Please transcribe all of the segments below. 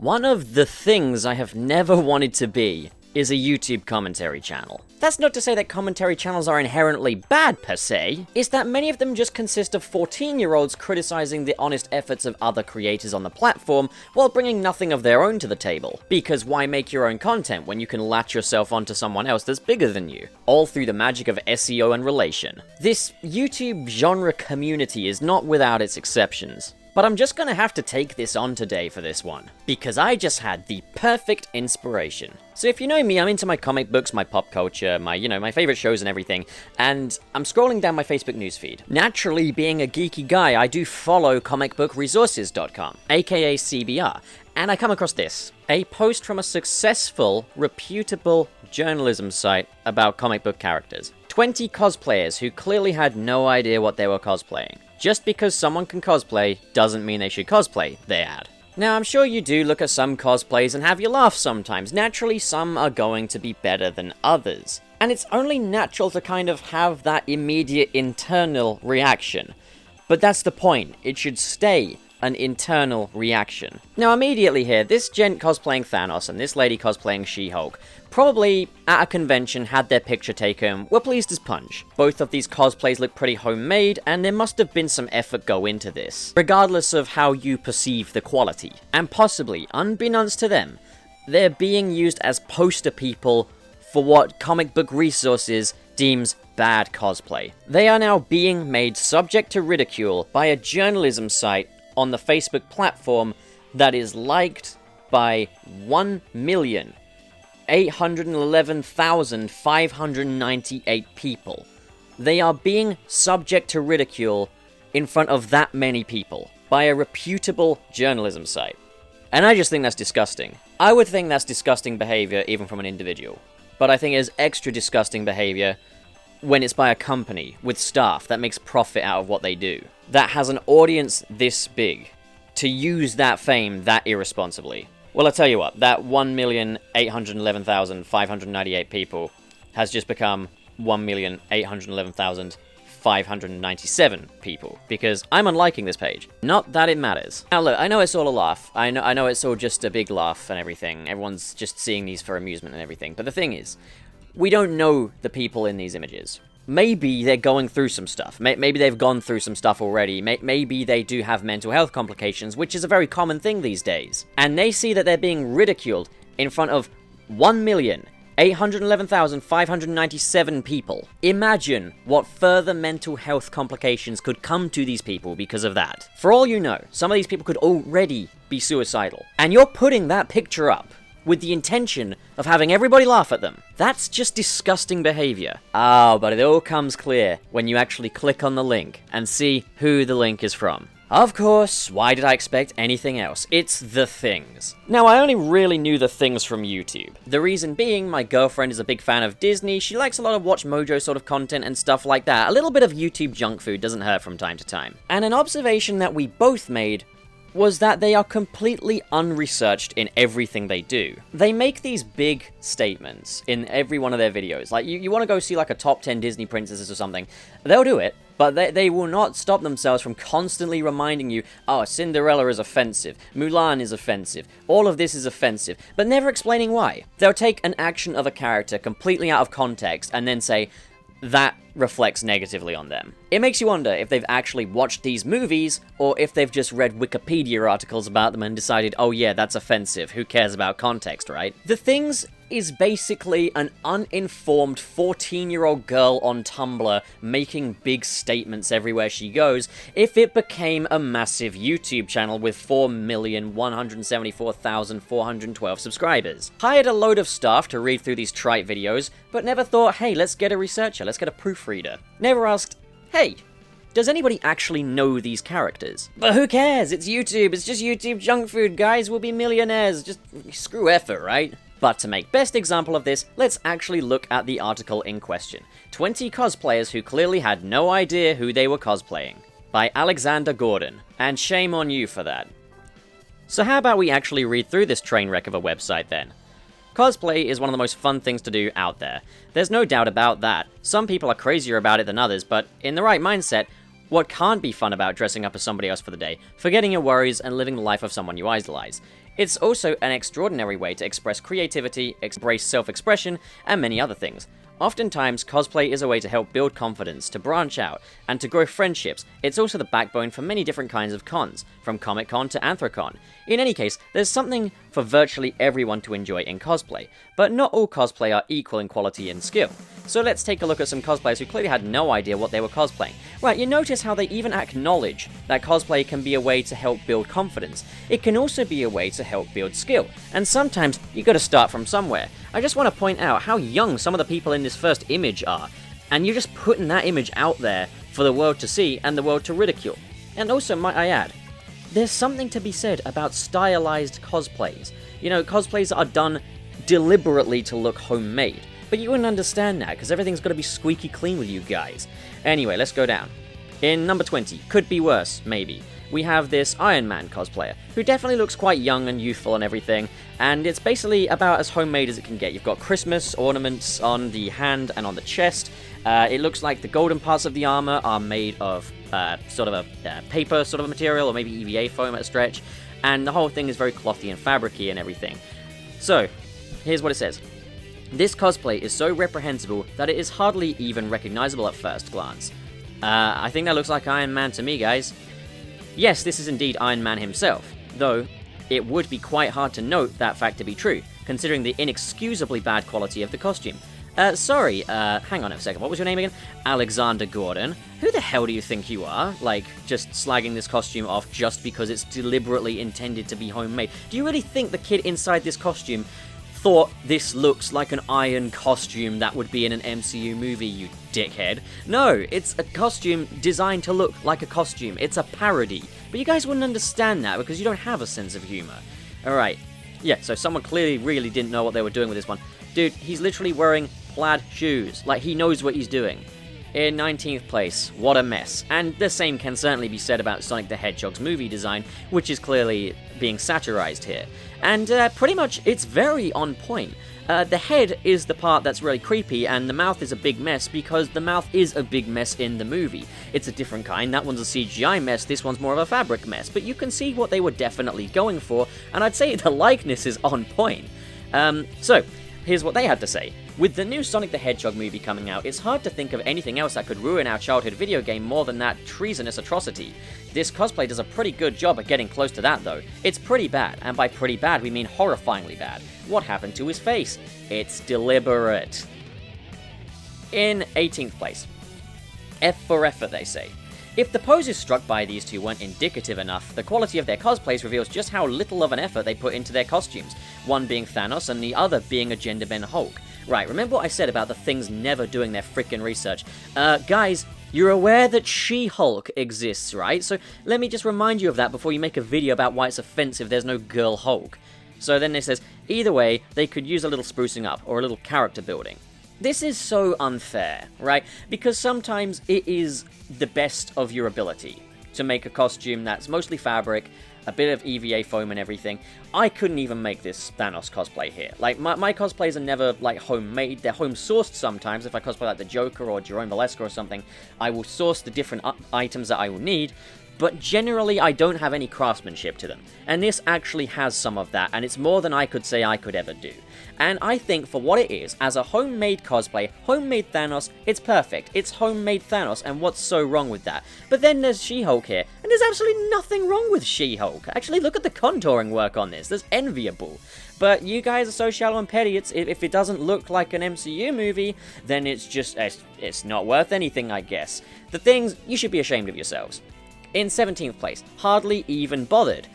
One of the things I have never wanted to be is a YouTube commentary channel. That's not to say that commentary channels are inherently bad per se, it's that many of them just consist of 14-year-olds criticizing the honest efforts of other creators on the platform while bringing nothing of their own to the table. Because why make your own content when you can latch yourself onto someone else that's bigger than you? All through the magic of SEO and relation. This YouTube genre community is not without its exceptions. But I'm just gonna have to take this on today for this one, because I just had the perfect inspiration. So if you know me, I'm into my comic books, my pop culture, my favorite shows and everything, and I'm scrolling down my Facebook newsfeed. Naturally, being a geeky guy, I do follow comicbookresources.com, aka CBR, and I come across this. A post from a successful, reputable journalism site about comic book characters. 20 cosplayers who clearly had no idea what they were cosplaying. Just because someone can cosplay doesn't mean they should cosplay, they add. Now, I'm sure you do look at some cosplays and have your laugh sometimes. Naturally, some are going to be better than others. And it's only natural to kind of have that immediate internal reaction. But that's the point. It should stay an internal reaction. Now, immediately here, this gent cosplaying Thanos and this lady cosplaying She-Hulk probably, at a convention, had their picture taken, were pleased as punch. Both of these cosplays look pretty homemade, and there must have been some effort go into this, regardless of how you perceive the quality. And possibly, unbeknownst to them, they're being used as poster people for what Comic Book Resources deems bad cosplay. They are now being made subject to ridicule by a journalism site on the Facebook platform that is liked by 1,811,598 people. They are being subject to ridicule in front of that many people by a reputable journalism site. And I just think that's disgusting. I would think that's disgusting behavior even from an individual. But I think it's extra disgusting behavior when it's by a company with staff that makes profit out of what they do, that has an audience this big, to use that fame that irresponsibly. Well, I'll tell you what, that 1,811,598 people has just become 1,811,597 people, because I'm unliking this page. Not that it matters. Now look, I know it's all a laugh. I know it's all just a big laugh and everything. Everyone's just seeing these for amusement and everything. But the thing is, we don't know the people in these images. Maybe they're going through some stuff. Maybe they've gone through some stuff already. Maybe they do have mental health complications, which is a very common thing these days. And they see that they're being ridiculed in front of 1,811,597 people. Imagine what further mental health complications could come to these people because of that. For all you know, some of these people could already be suicidal. And you're putting that picture up with the intention of having everybody laugh at them. That's just disgusting behavior. But it all comes clear when you actually click on the link and see who the link is from. Of course, why did I expect anything else? It's The Things. Now, I only really knew The Things from YouTube. The reason being, my girlfriend is a big fan of Disney, she likes a lot of Watch Mojo sort of content and stuff like that. A little bit of YouTube junk food doesn't hurt from time to time. And an observation that we both made was that they are completely unresearched in everything they do. They make these big statements in every one of their videos. Like, you want to go see like a top 10 Disney princesses or something, they'll do it, but they will not stop themselves from constantly reminding you, oh, Cinderella is offensive, Mulan is offensive, all of this is offensive, but never explaining why. They'll take an action of a character completely out of context and then say, that reflects negatively on them. It makes you wonder if they've actually watched these movies, or if they've just read Wikipedia articles about them and decided, oh yeah, that's offensive, who cares about context, right? The Things is basically an uninformed 14-year-old girl on Tumblr making big statements everywhere she goes if it became a massive YouTube channel with 4,174,412 subscribers. Hired a load of staff to read through these trite videos, but never thought, hey, let's get a researcher, let's get a proofreader. Never asked, hey, does anybody actually know these characters? But who cares? It's YouTube, it's just YouTube junk food, guys, we'll be millionaires, just screw effort, right? But to make best example of this, let's actually look at the article in question. 20 cosplayers who clearly had no idea who they were cosplaying. By Alexander Gordon. And shame on you for that. So how about we actually read through this train wreck of a website then? Cosplay is one of the most fun things to do out there. There's no doubt about that. Some people are crazier about it than others, but in the right mindset, what can't be fun about dressing up as somebody else for the day, forgetting your worries and living the life of someone you idolize? It's also an extraordinary way to express creativity, embrace self-expression, and many other things. Oftentimes, cosplay is a way to help build confidence, to branch out, and to grow friendships. It's also the backbone for many different kinds of cons, from Comic-Con to Anthrocon. In any case, there's something for virtually everyone to enjoy in cosplay, but not all cosplay are equal in quality and skill. So let's take a look at some cosplayers who clearly had no idea what they were cosplaying. Right, you notice how they even acknowledge that cosplay can be a way to help build confidence. It can also be a way to help build skill, and sometimes you gotta start from somewhere. I just want to point out how young some of the people in this first image are, and you're just putting that image out there for the world to see and the world to ridicule. And also, might I add, there's something to be said about stylized cosplays. You know, cosplays are done deliberately to look homemade. But you wouldn't understand that, because everything's got to be squeaky clean with you guys. Anyway, let's go down. In number 20, could be worse, maybe, we have this Iron Man cosplayer, who definitely looks quite young and youthful and everything, and it's basically about as homemade as it can get. You've got Christmas ornaments on the hand and on the chest. It looks like the golden parts of the armor are made of sort of a paper sort of material, or maybe EVA foam at a stretch, and the whole thing is very clothy and fabricy and everything. So, here's what it says. This cosplay is so reprehensible that it is hardly even recognizable at first glance. I think that looks like Iron Man to me, guys. Yes, this is indeed Iron Man himself, though it would be quite hard to note that fact to be true, considering the inexcusably bad quality of the costume. Sorry, hang on a second, what was your name again? Alexander Gordon. Who the hell do you think you are? Like, just slagging this costume off just because it's deliberately intended to be homemade. Do you really think the kid inside this costume thought this looks like an Iron costume that would be in an MCU movie, you dickhead? No, it's a costume designed to look like a costume. It's a parody. But you guys wouldn't understand that because you don't have a sense of humor. Alright, yeah, so someone clearly really didn't know what they were doing with this one. Dude, he's literally wearing plaid shoes. Like, he knows what he's doing. In 19th place, what a mess. And the same can certainly be said about Sonic the Hedgehog's movie design, which is clearly being satirized here. And pretty much, it's very on point. The head is the part that's really creepy, and the mouth is a big mess because the mouth is a big mess in the movie. It's a different kind. That one's a CGI mess, this one's more of a fabric mess. But you can see what they were definitely going for, and I'd say the likeness is on point. So, here's what they had to say. With the new Sonic the Hedgehog movie coming out, it's hard to think of anything else that could ruin our childhood video game more than that treasonous atrocity. This cosplay does a pretty good job at getting close to that, though. It's pretty bad, and by pretty bad we mean horrifyingly bad. What happened to his face? It's deliberate. In 18th place. F for effort, they say. If the poses struck by these two weren't indicative enough, the quality of their cosplays reveals just how little of an effort they put into their costumes, one being Thanos and the other being a Gingerbread Hulk. Right, remember what I said about the Things never doing their frickin' research? Guys, you're aware that She-Hulk exists, right? So let me just remind you of that before you make a video about why it's offensive there's no girl Hulk. So then it says, either way, they could use a little sprucing up, or a little character building. This is so unfair, right? Because sometimes it is the best of your ability to make a costume that's mostly fabric, a bit of EVA foam and everything. I couldn't even make this Thanos cosplay here. Like, my cosplays are never, like, homemade. They're home-sourced sometimes. If I cosplay like the Joker or Jerome Valeska or something, I will source the different items that I will need, but generally I don't have any craftsmanship to them. And this actually has some of that, and it's more than I could say I could ever do. And I think for what it is, as a homemade cosplay, homemade Thanos, it's perfect. It's homemade Thanos, and what's so wrong with that? But then there's She-Hulk here, and there's absolutely nothing wrong with She-Hulk. Actually, look at the contouring work on this. That's enviable. But you guys are so shallow and petty, if it doesn't look like an MCU movie, then it's just, it's not worth anything, I guess. The Things, you should be ashamed of yourselves. In 17th place, hardly even bothered.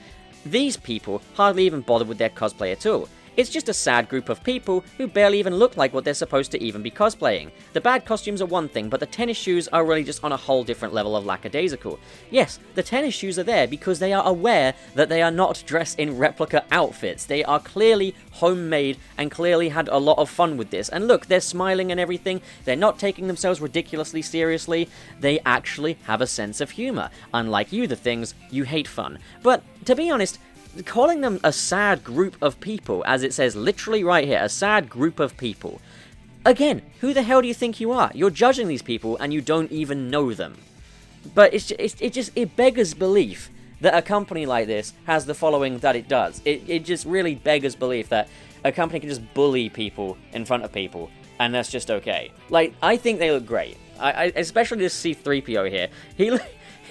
These people hardly even bothered with their cosplay at all. It's just a sad group of people who barely even look like what they're supposed to even be cosplaying. The bad costumes are one thing, but the tennis shoes are really just on a whole different level of lackadaisical. Yes, the tennis shoes are there because they are aware that they are not dressed in replica outfits. They are clearly homemade and clearly had a lot of fun with this. And look, they're smiling and everything. They're not taking themselves ridiculously seriously. They actually have a sense of humor. Unlike you, the Things, you hate fun. But to be honest, calling them a sad group of people, as it says literally right here, a sad group of people. Again, who the hell do you think you are? You're judging these people and you don't even know them. But it beggars belief that a company like this has the following that it does. It just really beggars belief that a company can just bully people in front of people, and that's just okay. Like, I think they look great. I especially this C-3PO here.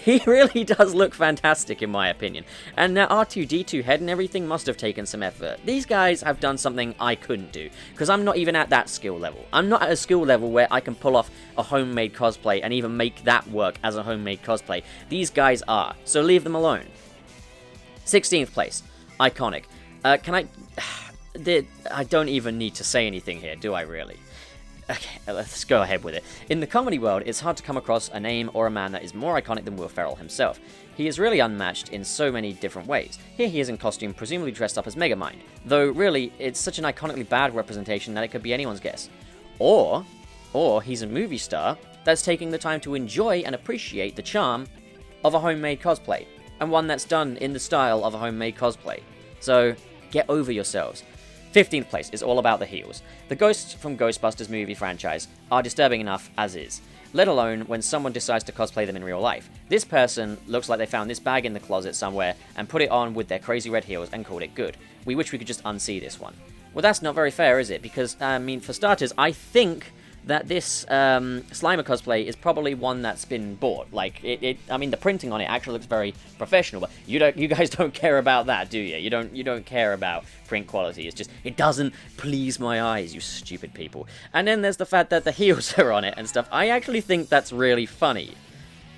He really does look fantastic, in my opinion. And that R2-D2 head and everything must have taken some effort. These guys have done something I couldn't do, because I'm not even at that skill level. I'm not at a skill level where I can pull off a homemade cosplay and even make that work as a homemade cosplay. These guys are, so leave them alone. 16th place, iconic. I don't even need to say anything here, do I really? Okay, let's go ahead with it. In the comedy world, it's hard to come across a name or a man that is more iconic than Will Ferrell himself. He is really unmatched in so many different ways. Here he is in costume, presumably dressed up as Megamind, though really, it's such an iconically bad representation that it could be anyone's guess. Or he's a movie star that's taking the time to enjoy and appreciate the charm of a homemade cosplay, and one that's done in the style of a homemade cosplay. So, get over yourselves. 15th place is all about the heels. The ghosts from Ghostbusters movie franchise are disturbing enough as is, let alone when someone decides to cosplay them in real life. This person looks like they found this bag in the closet somewhere and put it on with their crazy red heels and called it good. We wish we could just unsee this one. Well, that's not very fair, is it? Because, for starters, I think that this Slimer cosplay is probably one that's been bought. Like, the printing on it actually looks very professional, but you guys don't care about that, do you? You don't care about print quality. It's just, it doesn't please my eyes, you stupid people. And then there's the fact that the heels are on it and stuff. I actually think that's really funny.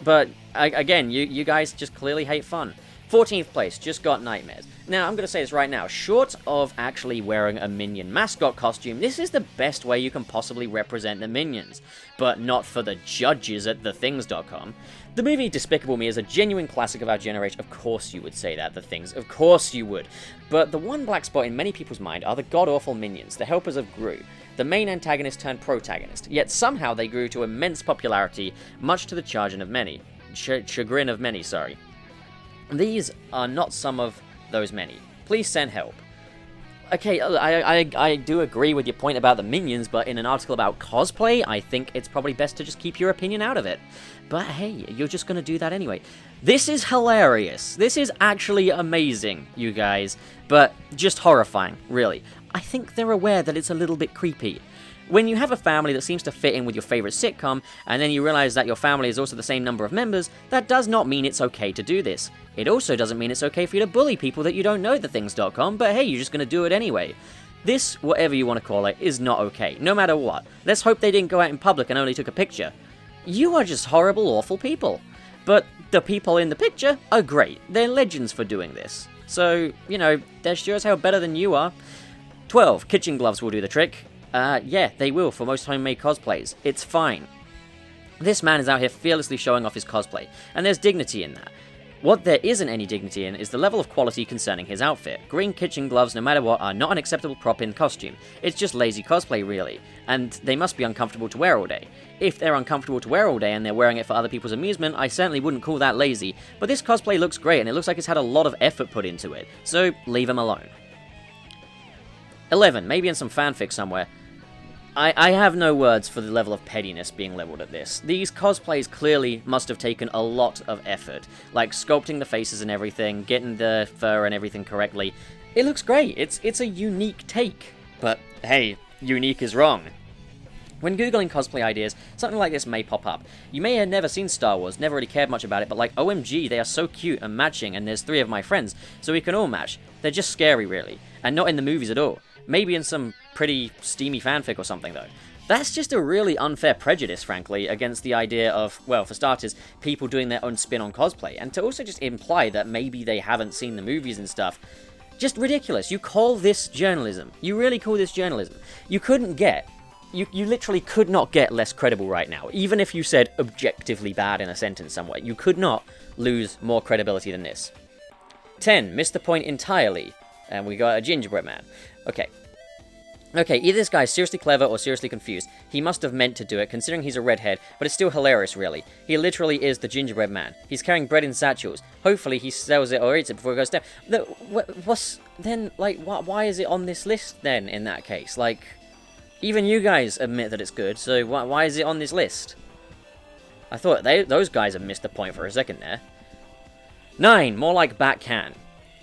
But, again, you guys just clearly hate fun. 14th place, just got nightmares. Now, I'm going to say this right now. Short of actually wearing a Minion mascot costume, this is the best way you can possibly represent the Minions. But not for the judges at TheThings.com. The movie Despicable Me is a genuine classic of our generation. Of course you would say that, The Things. Of course you would. But the one black spot in many people's mind are the god-awful Minions, the helpers of Gru, the main antagonist turned protagonist. Yet somehow they grew to immense popularity, much to the chagrin of many. Chagrin of many, sorry. These are not some of those many. Please send help. Okay, I do agree with your point about the Minions, but in an article about cosplay, I think it's probably best to just keep your opinion out of it. But hey, you're just gonna do that anyway. This is hilarious. This is actually amazing, you guys, but just horrifying, really. I think they're aware that it's a little bit creepy. When you have a family that seems to fit in with your favorite sitcom, and then you realize that your family is also the same number of members, that does not mean it's okay to do this. It also doesn't mean it's okay for you to bully people that you don't know TheThings.com, but hey, you're just gonna do it anyway. This, whatever you want to call it, is not okay, no matter what. Let's hope they didn't go out in public and only took a picture. You are just horrible, awful people. But the people in the picture are great. They're legends for doing this. So, they're sure as hell better than you are. 12. Kitchen gloves will do the trick. Yeah, they will for most homemade cosplays. It's fine. This man is out here fearlessly showing off his cosplay, and there's dignity in that. What there isn't any dignity in is the level of quality concerning his outfit. Green kitchen gloves, no matter what, are not an acceptable prop in costume. It's just lazy cosplay, really, and they must be uncomfortable to wear all day. If they're uncomfortable to wear all day and they're wearing it for other people's amusement, I certainly wouldn't call that lazy, but this cosplay looks great and it looks like it's had a lot of effort put into it, so leave him alone. 11, maybe in some fanfic somewhere. I have no words for the level of pettiness being leveled at this. These cosplays clearly must have taken a lot of effort, like sculpting the faces and everything, getting the fur and everything correctly. It looks great, it's a unique take. But hey, unique is wrong. When googling cosplay ideas, something like this may pop up. You may have never seen Star Wars, never really cared much about it, but like, OMG, they are so cute and matching, and there's 3 of my friends, so we can all match. They're just scary, really, and not in the movies at all. Maybe in some pretty steamy fanfic or something, though. That's just a really unfair prejudice, frankly, against the idea of, well, for starters, people doing their own spin on cosplay, and to also just imply that maybe they haven't seen the movies and stuff. Just ridiculous. You call this journalism. You really call this journalism. You literally could not get less credible right now. Even if you said objectively bad in a sentence somewhere, you could not lose more credibility than this. 10, missed the point entirely. And we got a Gingerbread Man. Okay, either this guy's seriously clever or seriously confused. He must have meant to do it, considering he's a redhead, but it's still hilarious, really. He literally is the Gingerbread Man. He's carrying bread in satchels. Hopefully he sells it or eats it before it goes down. Why is it on this list, then, in that case? Like, even you guys admit that it's good, so why is it on this list? I thought those guys have missed the point for a second there. 9. More like Batcan.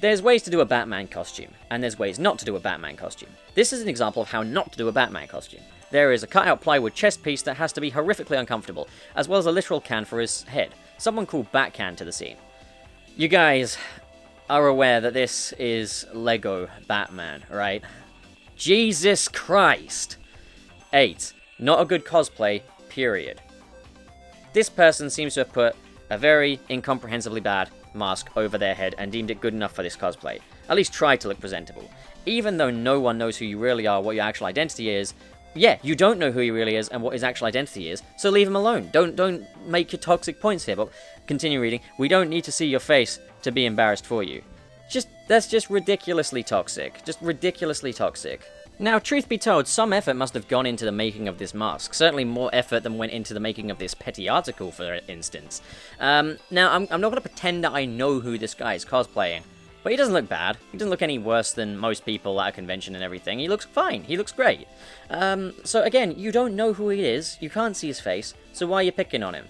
There's ways to do a Batman costume, and there's ways not to do a Batman costume. This is an example of how not to do a Batman costume. There is a cut-out plywood chest piece that has to be horrifically uncomfortable, as well as a literal can for his head. Someone called Batcan to the scene. You guys are aware that this is Lego Batman, right? Jesus Christ! 8. Not a good cosplay, period. This person seems to have put a very incomprehensibly bad mask over their head and deemed it good enough for this cosplay. At least tried to look presentable. Even though no one knows who you really are, what your actual identity is, yeah, you don't know who he really is and what his actual identity is, so leave him alone. Don't make your toxic points here, but continue reading. We don't need to see your face to be embarrassed for you. That's just ridiculously toxic. Just ridiculously toxic. Now, truth be told, some effort must have gone into the making of this mask. Certainly more effort than went into the making of this petty article, for instance. Now, I'm not going to pretend that I know who this guy is cosplaying, but he doesn't look bad. He doesn't look any worse than most people at a convention and everything. He looks fine. He looks great. So again, you don't know who he is. You can't see his face, so why are you picking on him?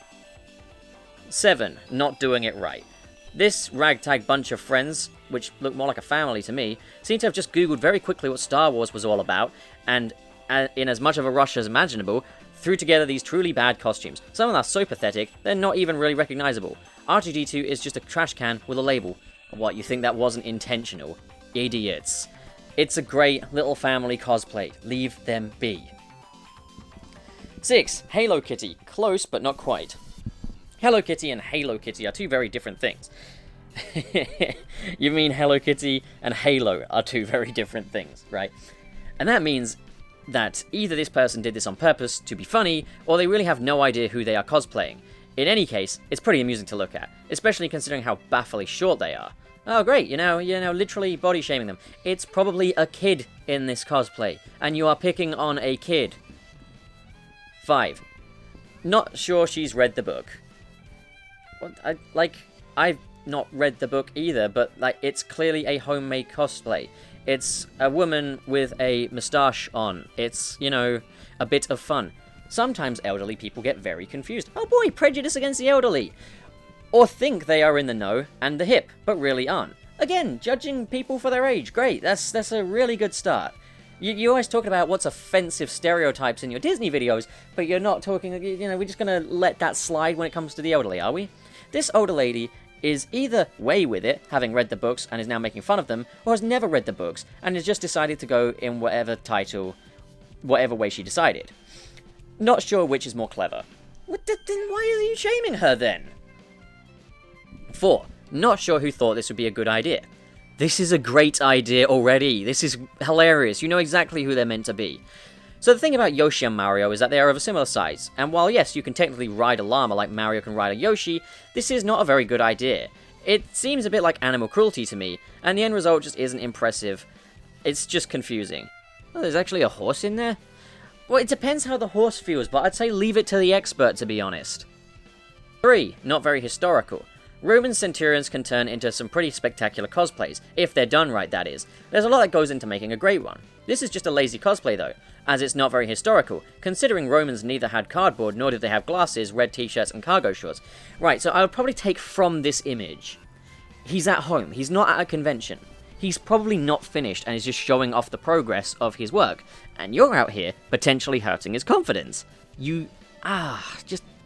7. Not doing it right. This ragtag bunch of friends, which look more like a family to me, seem to have just googled very quickly what Star Wars was all about, and in as much of a rush as imaginable, threw together these truly bad costumes. Some of them are so pathetic, they're not even really recognizable. R2-D2 is just a trash can with a label. What, you think that wasn't intentional? Idiots. It's a great little family cosplay. Leave them be. 6. Halo Kitty. Close, but not quite. Hello Kitty and Halo Kitty are two very different things. You mean Hello Kitty and Halo are two very different things, right? And that means that either this person did this on purpose to be funny, or they really have no idea who they are cosplaying. In any case, it's pretty amusing to look at, especially considering how bafflingly short they are. Oh great, you're now literally body shaming them. It's probably a kid in this cosplay, and you are picking on a kid. 5. Not sure she's read the book. Well, I've not read the book either, but it's clearly a homemade cosplay. It's a woman with a moustache on. It's, a bit of fun. Sometimes elderly people get very confused. Oh boy, prejudice against the elderly! Or think they are in the know and the hip, but really aren't. Again, judging people for their age, great, that's a really good start. You always talk about what's offensive stereotypes in your Disney videos, but you're not talking, we're just gonna let that slide when it comes to the elderly, are we? This older lady is either way with it, having read the books and is now making fun of them, or has never read the books and has just decided to go in whatever way she decided. Not sure which is more clever. Then why are you shaming her then? 4. Not sure who thought this would be a good idea. This is a great idea already. This is hilarious. You know exactly who they're meant to be. So the thing about Yoshi and Mario is that they are of a similar size, and while yes, you can technically ride a llama like Mario can ride a Yoshi, this is not a very good idea. It seems a bit like animal cruelty to me, and the end result just isn't impressive. It's just confusing. Oh, there's actually a horse in there? Well, it depends how the horse feels, but I'd say leave it to the expert, to be honest. 3. Not very historical. Roman centurions can turn into some pretty spectacular cosplays, if they're done right, that is. There's a lot that goes into making a great one. This is just a lazy cosplay though, as it's not very historical, considering Romans neither had cardboard nor did they have glasses, red t-shirts and cargo shorts. Right, so I would probably take from this image. He's at home, he's not at a convention. He's probably not finished and is just showing off the progress of his work, and you're out here potentially hurting his confidence.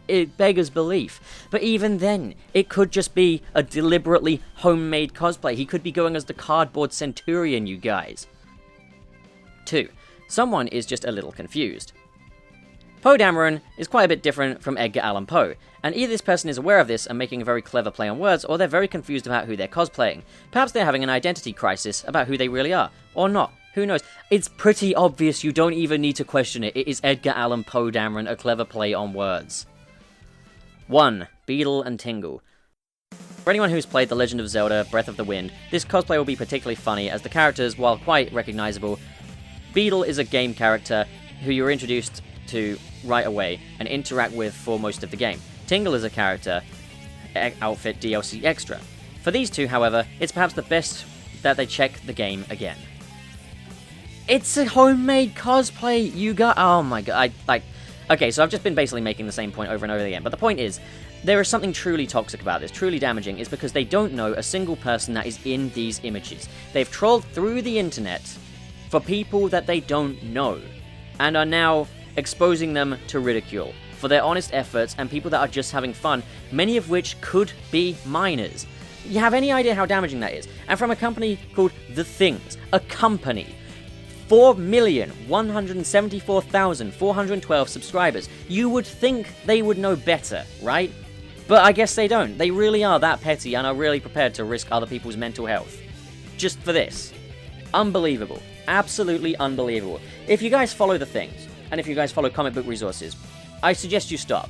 It beggars belief. But even then, it could just be a deliberately homemade cosplay. He could be going as the cardboard centurion, you guys. 2. Someone is just a little confused. Poe Dameron is quite a bit different from Edgar Allan Poe, and either this person is aware of this and making a very clever play on words, or they're very confused about who they're cosplaying. Perhaps they're having an identity crisis about who they really are, or not. Who knows? It's pretty obvious, you don't even need to question it. It is Edgar Allan Poe Dameron, a clever play on words. 1. Beetle and Tingle. For anyone who's played The Legend of Zelda Breath of the Wind, this cosplay will be particularly funny as the characters, while quite recognizable, Beetle is a game character who you're introduced to right away and interact with for most of the game. Tingle is a character, outfit DLC extra. For these two, however, it's perhaps the best that they check the game again. It's a homemade cosplay, you got. Oh my god, okay, so I've just been basically making the same point over and over again, but the point is, there is something truly toxic about this, truly damaging, is because they don't know a single person that is in these images. They've trolled through the internet for people that they don't know, and are now exposing them to ridicule for their honest efforts and people that are just having fun, many of which could be minors. You have any idea how damaging that is? And from a company called TheThings, a company, 4,174,412 subscribers. You would think they would know better, right? But I guess they don't. They really are that petty and are really prepared to risk other people's mental health. Just for this. Unbelievable. Absolutely unbelievable. If you guys follow TheThings, and if you guys follow comic book resources, I suggest you stop.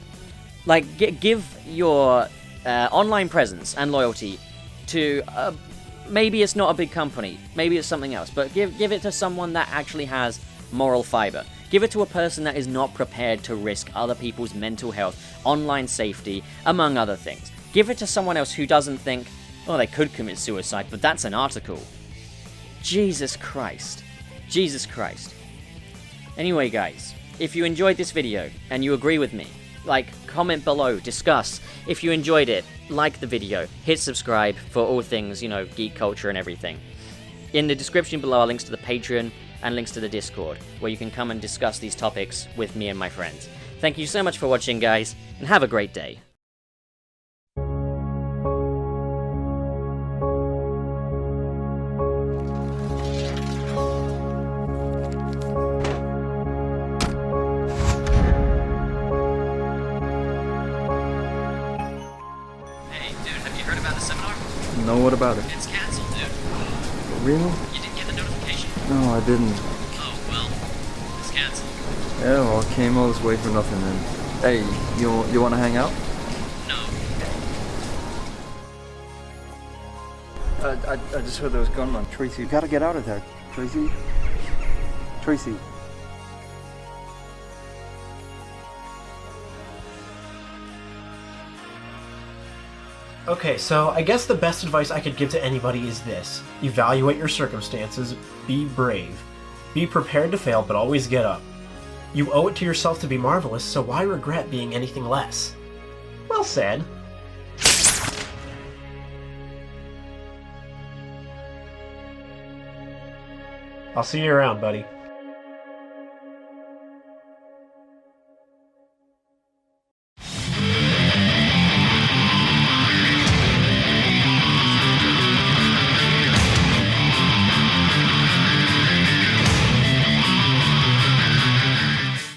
Like, give your online presence and loyalty to... maybe it's not a big company, maybe it's something else, but give it to someone that actually has moral fiber. Give it to a person that is not prepared to risk other people's mental health, online safety, among other things. Give it to someone else who doesn't think, oh, they could commit suicide, but that's an article. Jesus Christ. Jesus Christ. Anyway, guys, if you enjoyed this video and you agree with me, like, comment below, discuss. If you enjoyed it, like the video, hit subscribe for all things, you know, geek culture and everything. In the description below are links to the Patreon and links to the Discord, where you can come and discuss these topics with me and my friends. Thank you so much for watching, guys, and have a great day. No, what about it? It's cancelled, dude. Really? You didn't get the notification? No, I didn't. Oh, well, it's cancelled. Yeah, well, I came all this way for nothing then. Hey, you wanna hang out? No. I just heard there was a gunman. Tracy, you gotta get out of there. Tracy? Tracy. Okay, so I guess the best advice I could give to anybody is this. Evaluate your circumstances, be brave. Be prepared to fail, but always get up. You owe it to yourself to be marvelous, so why regret being anything less? Well said. I'll see you around, buddy.